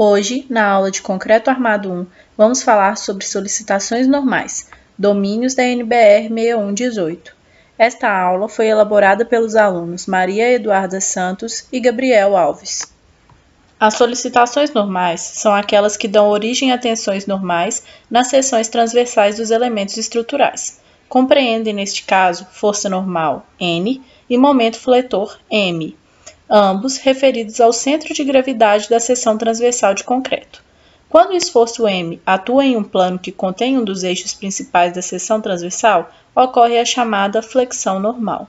Hoje, na aula de Concreto Armado 1, vamos falar sobre solicitações normais, domínios da NBR 6118. Esta aula foi elaborada pelos alunos Maria Eduarda Santos e Gabriel Alves. As solicitações normais são aquelas que dão origem a tensões normais nas seções transversais dos elementos estruturais. Compreendem, neste caso, força normal, N, e momento fletor, M, ambos referidos ao centro de gravidade da seção transversal de concreto. Quando o esforço M atua em um plano que contém um dos eixos principais da seção transversal, ocorre a chamada flexão normal.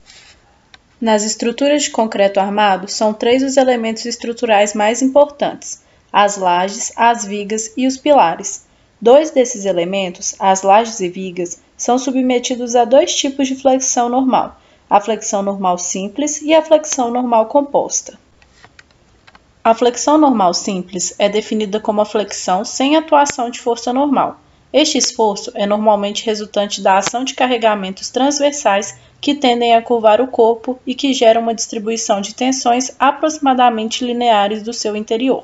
Nas estruturas de concreto armado, são três os elementos estruturais mais importantes: as lajes, as vigas e os pilares. Dois desses elementos, as lajes e vigas, são submetidos a dois tipos de flexão normal: a flexão normal simples e a flexão normal composta. A flexão normal simples é definida como a flexão sem atuação de força normal. Este esforço é normalmente resultante da ação de carregamentos transversais que tendem a curvar o corpo e que geram uma distribuição de tensões aproximadamente lineares do seu interior.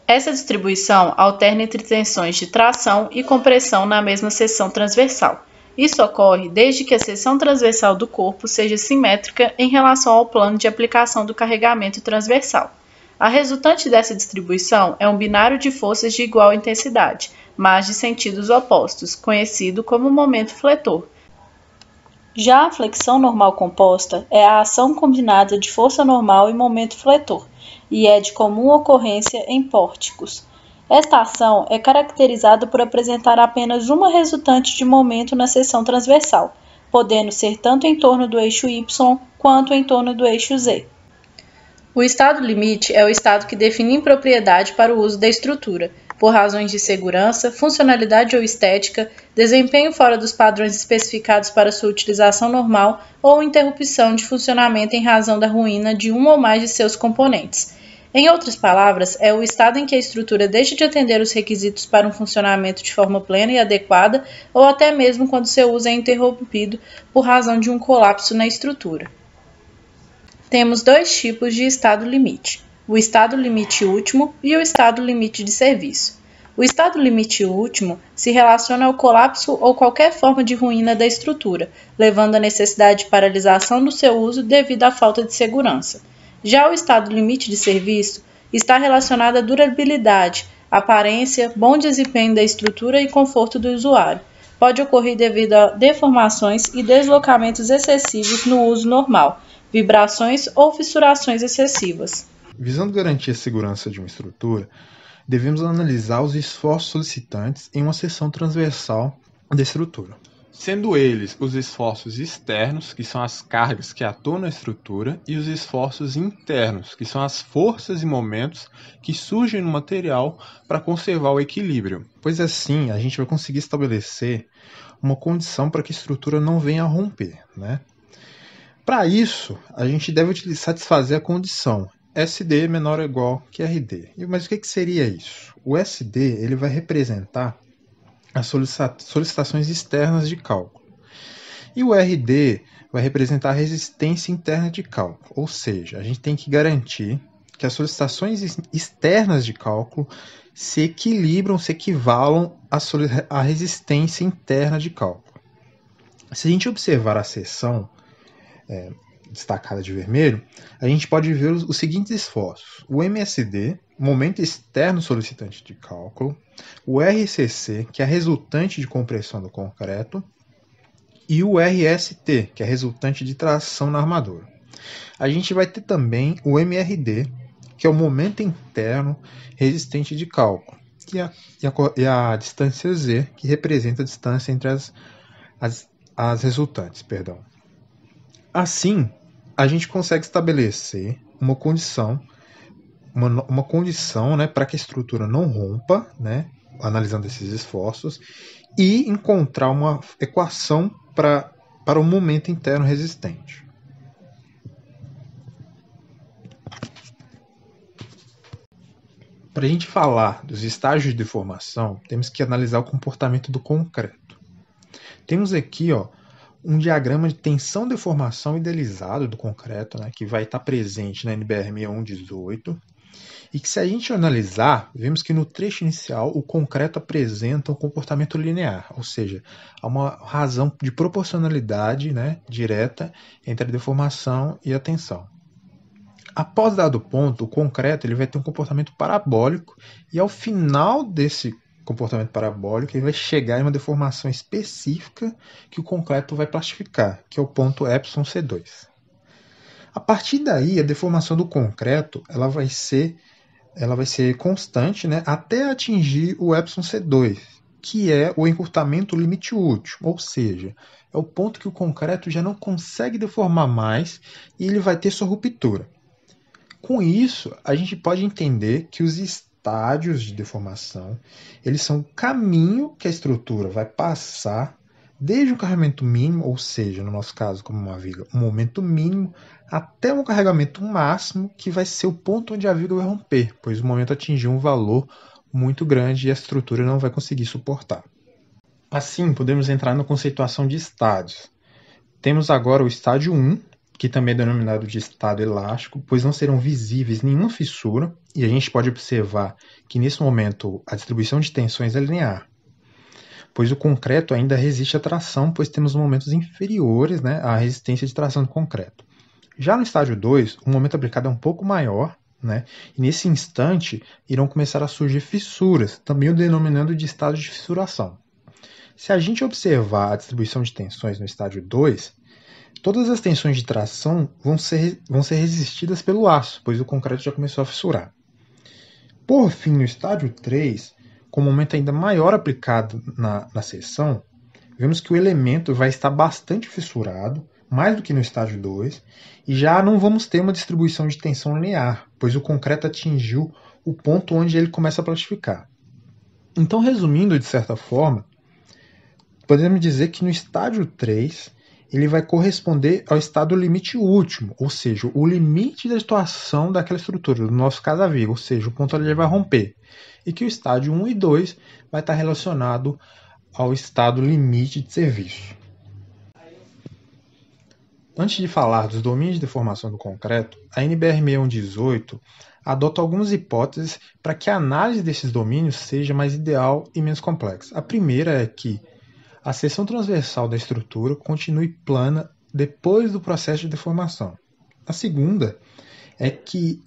Essa distribuição alterna entre tensões de tração e compressão na mesma seção transversal. Isso ocorre desde que a seção transversal do corpo seja simétrica em relação ao plano de aplicação do carregamento transversal. A resultante dessa distribuição é um binário de forças de igual intensidade, mas de sentidos opostos, conhecido como momento fletor. Já a flexão normal composta é a ação combinada de força normal e momento fletor, e é de comum ocorrência em pórticos. Esta ação é caracterizada por apresentar apenas uma resultante de momento na seção transversal, podendo ser tanto em torno do eixo Y quanto em torno do eixo Z. O estado limite é o estado que define impropriedade para o uso da estrutura, por razões de segurança, funcionalidade ou estética, desempenho fora dos padrões especificados para sua utilização normal ou interrupção de funcionamento em razão da ruína de um ou mais de seus componentes. Em outras palavras, é o estado em que a estrutura deixa de atender os requisitos para um funcionamento de forma plena e adequada, ou até mesmo quando seu uso é interrompido por razão de um colapso na estrutura. Temos dois tipos de estado limite: o estado limite último e o estado limite de serviço. O estado limite último se relaciona ao colapso ou qualquer forma de ruína da estrutura, levando à necessidade de paralisação do seu uso devido à falta de segurança. Já o estado limite de serviço está relacionado à durabilidade, aparência, bom desempenho da estrutura e conforto do usuário. Pode ocorrer devido a deformações e deslocamentos excessivos no uso normal, vibrações ou fissurações excessivas. Visando garantir a segurança de uma estrutura, devemos analisar os esforços solicitantes em uma seção transversal da estrutura, sendo eles os esforços externos, que são as cargas que atuam na estrutura, e os esforços internos, que são as forças e momentos que surgem no material para conservar o equilíbrio, pois assim a gente vai conseguir estabelecer uma condição para que a estrutura não venha a romper, né? Para isso, a gente deve satisfazer a condição SD menor ou igual que RD. Mas o que seria isso? O SD ele vai representar as solicitações externas de cálculo. E o RD vai representar a resistência interna de cálculo. Ou seja, a gente tem que garantir que as solicitações externas de cálculo se equilibram, se equivalam à resistência interna de cálculo. Se a gente observar a seção destacada de vermelho, a gente pode ver os seguintes esforços: o MSD, momento externo solicitante de cálculo, o RCC, que é a resultante de compressão do concreto, e o RST, que é a resultante de tração na armadura. A gente vai ter também o MRD, que é o momento interno resistente de cálculo, e a distância Z, que representa a distância entre as resultantes. Assim, a gente consegue estabelecer uma condição, né, para que a estrutura não rompa, né, analisando esses esforços, e encontrar uma equação para o momento interno resistente. Para a gente falar dos estágios de deformação, temos que analisar o comportamento do concreto. Temos aqui, um diagrama de tensão-deformação idealizado do concreto, né, que vai estar presente na NBR 6118. e que, se a gente analisar, vemos que no trecho inicial o concreto apresenta um comportamento linear, ou seja, há uma razão de proporcionalidade, né, direta entre a deformação e a tensão. Após dado ponto, o concreto ele vai ter um comportamento parabólico e, ao final desse comportamento parabólico, ele vai chegar em uma deformação específica que o concreto vai plastificar, que é o ponto εc2. A partir daí, a deformação do concreto ela vai ser constante, né, até atingir o εc2, que é o encurtamento limite útil, ou seja, é o ponto que o concreto já não consegue deformar mais e ele vai ter sua ruptura. Com isso, a gente pode entender que os estádios de deformação eles são o caminho que a estrutura vai passar desde um carregamento mínimo, ou seja, no nosso caso, como uma viga, um momento mínimo, até um carregamento máximo, que vai ser o ponto onde a viga vai romper, pois o momento atingiu um valor muito grande e a estrutura não vai conseguir suportar. Assim, podemos entrar na conceituação de estádios. Temos agora o estádio 1, que também é denominado de estado elástico, pois não serão visíveis nenhuma fissura, e a gente pode observar que nesse momento a distribuição de tensões é linear, pois o concreto ainda resiste à tração, pois temos momentos inferiores, né, à resistência de tração do concreto. Já no estágio 2, o momento aplicado é um pouco maior, né, e nesse instante irão começar a surgir fissuras, também o denominando de estado de fissuração. Se a gente observar a distribuição de tensões no estágio 2, todas as tensões de tração vão ser resistidas pelo aço, pois o concreto já começou a fissurar. Por fim, no estágio 3, com um momento ainda maior aplicado na seção, vemos que o elemento vai estar bastante fissurado, mais do que no estágio 2, e já não vamos ter uma distribuição de tensão linear, pois o concreto atingiu o ponto onde ele começa a plastificar. Então, resumindo de certa forma, podemos dizer que no estágio 3, ele vai corresponder ao estado limite último, ou seja, o limite da situação daquela estrutura, no nosso caso a viga, ou seja, o ponto onde ele vai romper. E que o estágio 1 e 2 vai estar relacionado ao estado limite de serviço. Antes de falar dos domínios de deformação do concreto, a NBR 6118 adota algumas hipóteses para que a análise desses domínios seja mais ideal e menos complexa. A primeira é que a seção transversal da estrutura continue plana depois do processo de deformação. A segunda é que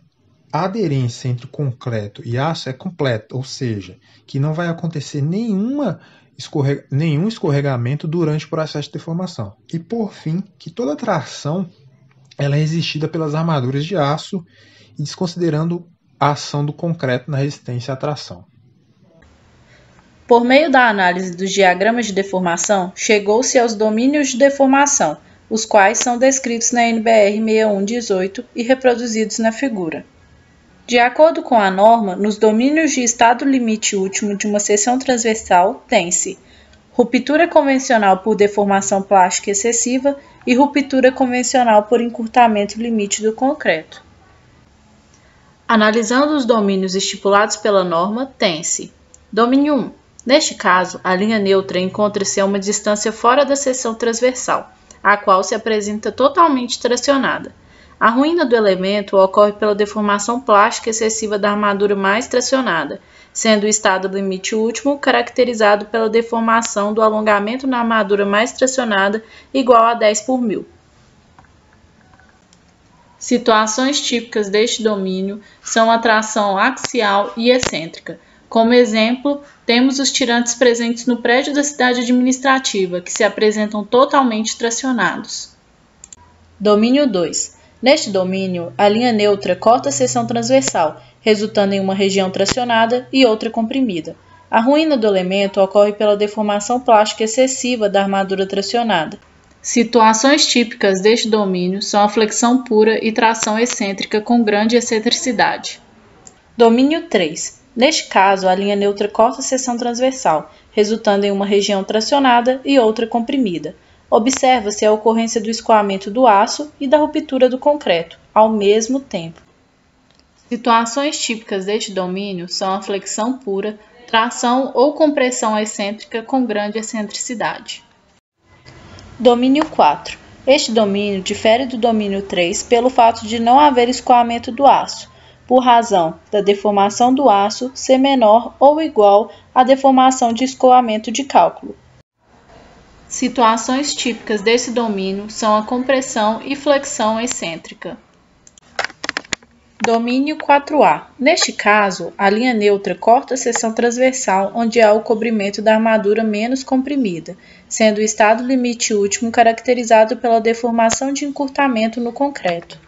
a aderência entre concreto e aço é completa, ou seja, que não vai acontecer nenhum escorregamento durante o processo de deformação. E, por fim, que toda a tração ela é resistida pelas armaduras de aço e desconsiderando a ação do concreto na resistência à tração. Por meio da análise dos diagramas de deformação, chegou-se aos domínios de deformação, os quais são descritos na NBR 6118 e reproduzidos na figura. De acordo com a norma, nos domínios de estado limite último de uma seção transversal, tem-se ruptura convencional por deformação plástica excessiva e ruptura convencional por encurtamento limite do concreto. Analisando os domínios estipulados pela norma, tem-se domínio 1. Neste caso, a linha neutra encontra-se a uma distância fora da seção transversal, a qual se apresenta totalmente tracionada. A ruína do elemento ocorre pela deformação plástica excessiva da armadura mais tracionada, sendo o estado limite último caracterizado pela deformação do alongamento na armadura mais tracionada igual a 10 por 1000. Situações típicas deste domínio são a tração axial e excêntrica. Como exemplo, temos os tirantes presentes no prédio da cidade administrativa, que se apresentam totalmente tracionados. Domínio 2. Neste domínio, a linha neutra corta a seção transversal, resultando em uma região tracionada e outra comprimida. A ruína do elemento ocorre pela deformação plástica excessiva da armadura tracionada. Situações típicas deste domínio são a flexão pura e tração excêntrica com grande excentricidade. Domínio 3. Neste caso, a linha neutra corta a seção transversal, resultando em uma região tracionada e outra comprimida. Observa-se a ocorrência do escoamento do aço e da ruptura do concreto, ao mesmo tempo. Situações típicas deste domínio são a flexão pura, tração ou compressão excêntrica com grande excentricidade. Domínio 4. Este domínio difere do domínio 3 pelo fato de não haver escoamento do aço. por razão da deformação do aço ser menor ou igual à deformação de escoamento de cálculo. Situações típicas desse domínio são a compressão e flexão excêntrica. Domínio 4A. Neste caso, a linha neutra corta a seção transversal onde há o cobrimento da armadura menos comprimida, sendo o estado limite último caracterizado pela deformação de encurtamento no concreto.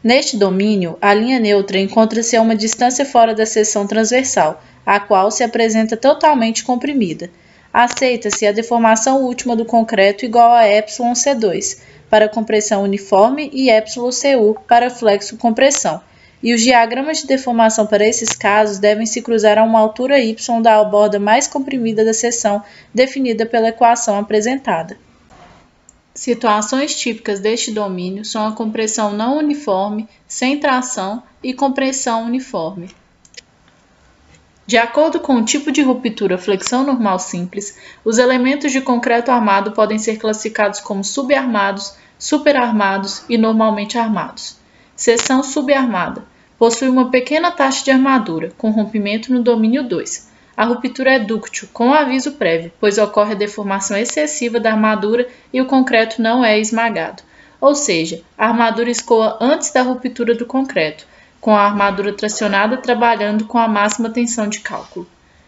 Neste domínio, a linha neutra encontra-se a uma distância fora da seção transversal, a qual se apresenta totalmente comprimida. Aceita-se a deformação última do concreto igual a εc2 para compressão uniforme e εcu para flexo-compressão, e os diagramas de deformação para esses casos devem se cruzar a uma altura y da borda mais comprimida da seção definida pela equação apresentada. Situações típicas deste domínio são a compressão não uniforme, sem tração e compressão uniforme. De acordo com o tipo de ruptura flexão normal simples, os elementos de concreto armado podem ser classificados como subarmados, superarmados e normalmente armados. Seção subarmada. Possui uma pequena taxa de armadura, com rompimento no domínio 2. A ruptura é dúctil, com aviso prévio, pois ocorre a deformação excessiva da armadura e o concreto não é esmagado. Ou seja, a armadura escoa antes da ruptura do concreto, com a armadura tracionada trabalhando com a máxima tensão de cálculo.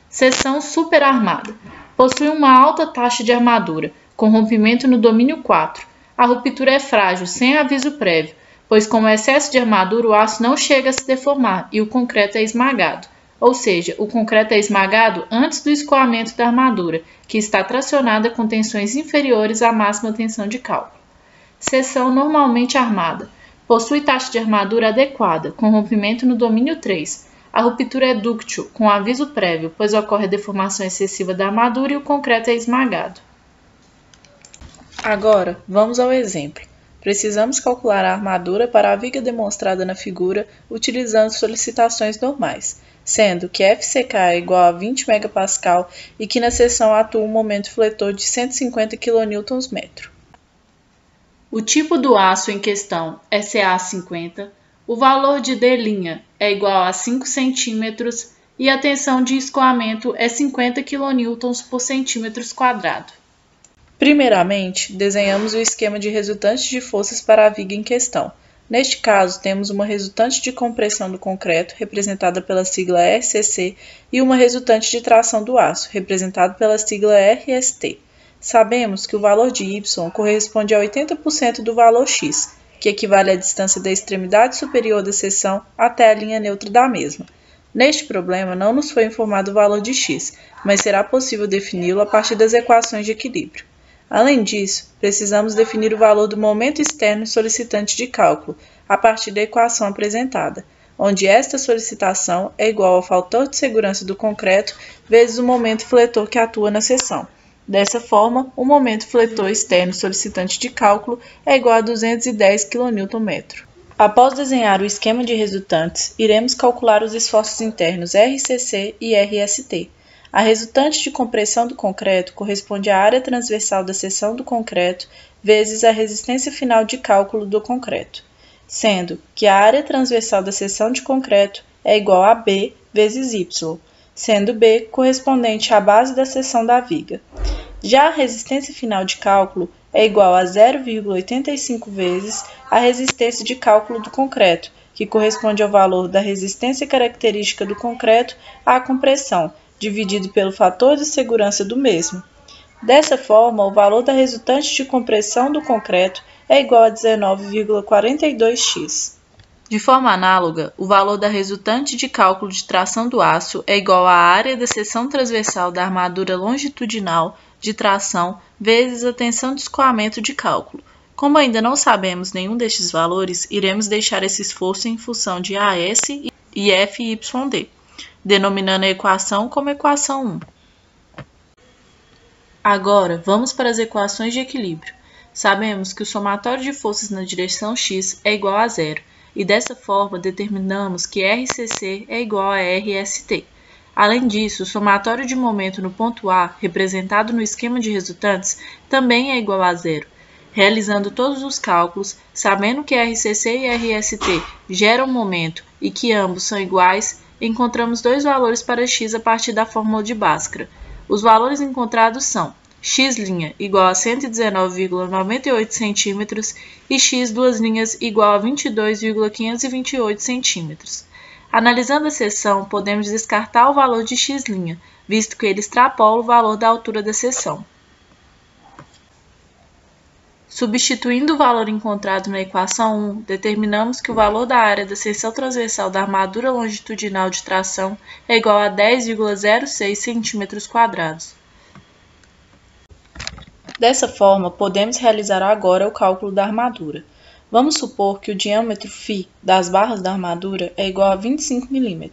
Seção superarmada. Possui uma alta taxa de armadura, com rompimento no domínio 4. A ruptura é frágil, sem aviso prévio, pois com o excesso de armadura o aço não chega a se deformar e o concreto é esmagado. Ou seja, o concreto é esmagado antes do escoamento da armadura, que está tracionada com tensões inferiores à máxima tensão de cálculo. Seção normalmente armada. Possui taxa de armadura adequada, com rompimento no domínio 3. A ruptura é dúctil, com aviso prévio, pois ocorre a deformação excessiva da armadura e o concreto é esmagado. Agora, vamos ao exemplo. Precisamos calcular a armadura para a viga demonstrada na figura utilizando solicitações normais, sendo que FCK é igual a 20 MPa e que na seção atua um momento fletor de 150 kNm. O tipo do aço em questão é CA50, o valor de D' é igual a 5 cm e a tensão de escoamento é 50 kN por centímetros quadrado. Primeiramente, desenhamos o esquema de resultante de forças para a viga em questão. Neste caso, temos uma resultante de compressão do concreto, representada pela sigla RCC, e uma resultante de tração do aço, representada pela sigla RST. Sabemos que o valor de y corresponde a 80% do valor x, que equivale à distância da extremidade superior da seção até a linha neutra da mesma. Neste problema, não nos foi informado o valor de x, mas será possível defini-lo a partir das equações de equilíbrio. Além disso, precisamos definir o valor do momento externo solicitante de cálculo, a partir da equação apresentada, onde esta solicitação é igual ao fator de segurança do concreto vezes o momento fletor que atua na seção. Dessa forma, o momento fletor externo solicitante de cálculo é igual a 210 kNm. Após desenhar o esquema de resultantes, iremos calcular os esforços internos RCC e RST. A resultante de compressão do concreto corresponde à área transversal da seção do concreto vezes a resistência final de cálculo do concreto, sendo que a área transversal da seção de concreto é igual a B vezes Y, sendo B correspondente à base da seção da viga. Já a resistência final de cálculo é igual a 0,85 vezes a resistência de cálculo do concreto, que corresponde ao valor da resistência característica do concreto à compressão, dividido pelo fator de segurança do mesmo. Dessa forma, o valor da resultante de compressão do concreto é igual a 19,42x. De forma análoga, o valor da resultante de cálculo de tração do aço é igual à área da seção transversal da armadura longitudinal de tração vezes a tensão de escoamento de cálculo. Como ainda não sabemos nenhum destes valores, iremos deixar esse esforço em função de AS e FYD, denominando a equação como equação 1. Agora, vamos para as equações de equilíbrio. Sabemos que o somatório de forças na direção x é igual a zero, e dessa forma determinamos que RCC é igual a RST. Além disso, o somatório de momento no ponto A, representado no esquema de resultantes, também é igual a zero. Realizando todos os cálculos, sabendo que RCC e RST geram momento e que ambos são iguais, encontramos dois valores para x a partir da fórmula de Bhaskara. Os valores encontrados são x' igual a 119,98 cm e x duas linhas igual a 22,528 cm. Analisando a seção, podemos descartar o valor de x', visto que ele extrapola o valor da altura da seção. Substituindo o valor encontrado na equação 1, determinamos que o valor da área da seção transversal da armadura longitudinal de tração é igual a 10,06 cm². Dessa forma, podemos realizar agora o cálculo da armadura. Vamos supor que o diâmetro φ das barras da armadura é igual a 25 mm.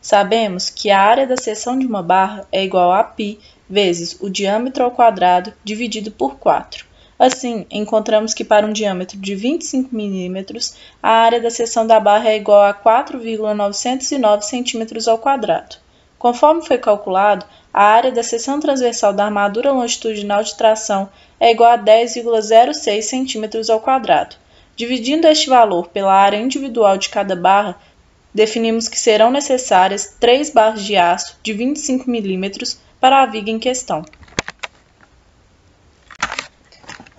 Sabemos que a área da seção de uma barra é igual a π vezes o diâmetro ao quadrado dividido por 4. Assim, encontramos que para um diâmetro de 25 mm, a área da seção da barra é igual a 4,909 cm². Conforme foi calculado, a área da seção transversal da armadura longitudinal de tração é igual a 10,06 cm². Dividindo este valor pela área individual de cada barra, definimos que serão necessárias 3 barras de aço de 25 mm para a viga em questão.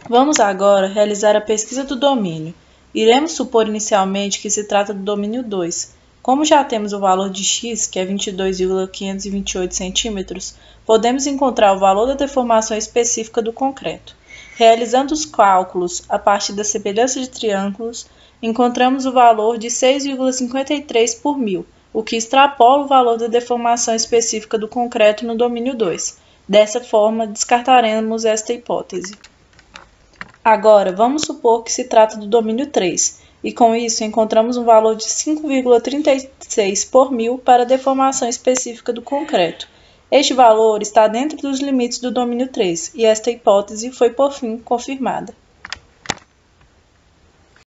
Vamos agora realizar a pesquisa do domínio. Iremos supor inicialmente que se trata do domínio 2. Como já temos o valor de x, que é 22,528 cm, podemos encontrar o valor da deformação específica do concreto. Realizando os cálculos a partir da semelhança de triângulos, encontramos o valor de 6,53 por mil, o que extrapola o valor da deformação específica do concreto no domínio 2. Dessa forma, descartaremos esta hipótese. Agora, vamos supor que se trata do domínio 3, e com isso encontramos um valor de 5,36 por mil para a deformação específica do concreto. Este valor está dentro dos limites do domínio 3, e esta hipótese foi por fim confirmada.